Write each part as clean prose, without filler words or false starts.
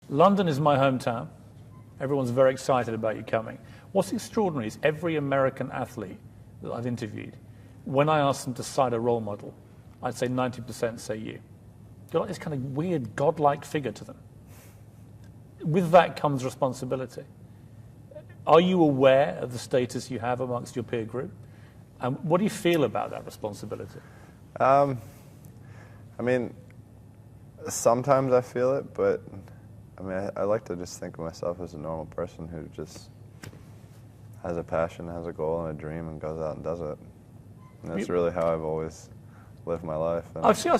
London is my hometown. Everyone's very excited about you coming. What's extraordinary is every American athlete that I've interviewed, when I ask them to cite a role model, I'd say 90% say you. You're like this kind of weird godlike figure to them. With that comes responsibility. Are you aware of the status you have amongst your peer group? And what do you feel about that responsibility? I mean, sometimes I feel it, but I mean, I like to just think of myself as a normal person who just has a passion, has a goal and a dream, and goes out and does it. And that's really how I've always lived my life. And I've seen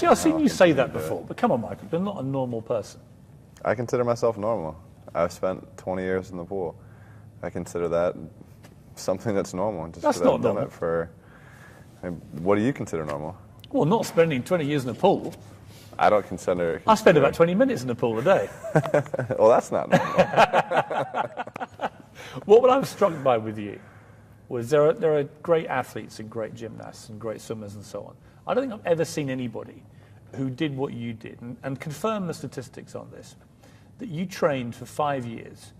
I've seen you say that before, but come on, Michael, you're not a normal person. I consider myself normal. I've spent 20 years in the pool. I consider that something that's normal. Just that's not normal. Done it for, I mean, what do you consider normal? Well, not spending 20 years in a pool. I don't consider. I spend about 20 minutes in a pool a day. Well, that's not normal. What I was struck by with you was there are great athletes and great gymnasts and great swimmers and so on. I don't think I've ever seen anybody who did what you did, and confirm the statistics on this, that you trained for 5 years,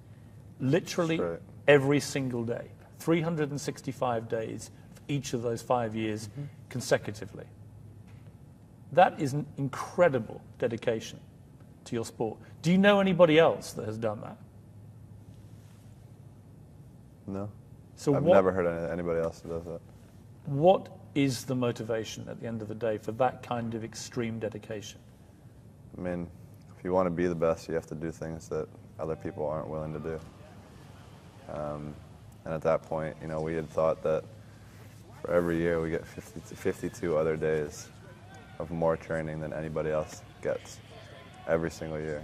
literally every single day, 365 days for each of those 5 years consecutively. That is an incredible dedication to your sport. Do you know anybody else that has done that? No. So I've never heard anybody else that does that. What is the motivation at the end of the day for that kind of extreme dedication? I mean, if you want to be the best, you have to do things that other people aren't willing to do. And at that point, you know, we had thought that for every year we get 52 other days of more training than anybody else gets every single year.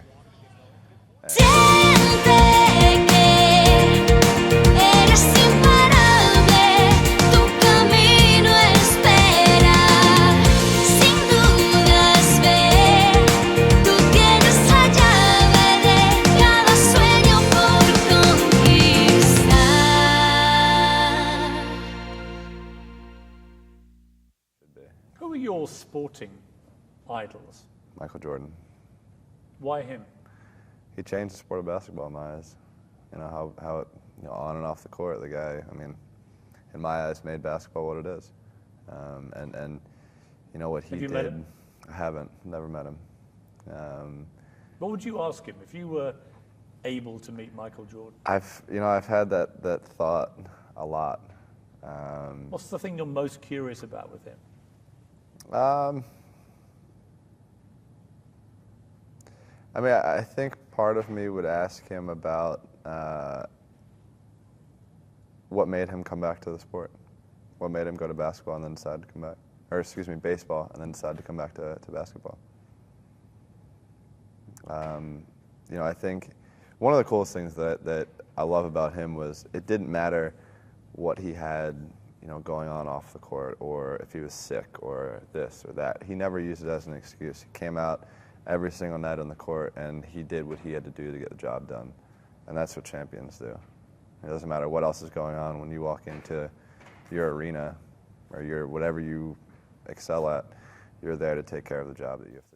Who are your sporting idols? Michael Jordan. Why him? He changed the sport of basketball in my eyes. You know, how it, you know, on and off the court, the guy, I mean, in my eyes, made basketball what it is. And you know, what he did. Have you met him? I haven't, never met him. What would you ask him if you were able to meet Michael Jordan? I've had that thought a lot. What's the thing you're most curious about with him? I mean, I think part of me would ask him about what made him come back to the sport. What made him go to basketball and then decide to come back, or excuse me, baseball, and then decide to come back to basketball. You know, I think one of the coolest things that I love about him was it didn't matter what he had, you know, going on off the court, or if he was sick or this or that. He never used it as an excuse. He came out every single night on the court and he did what he had to do to get the job done. And that's what champions do. It doesn't matter what else is going on when you walk into your arena or your whatever you excel at, you're there to take care of the job that you have to.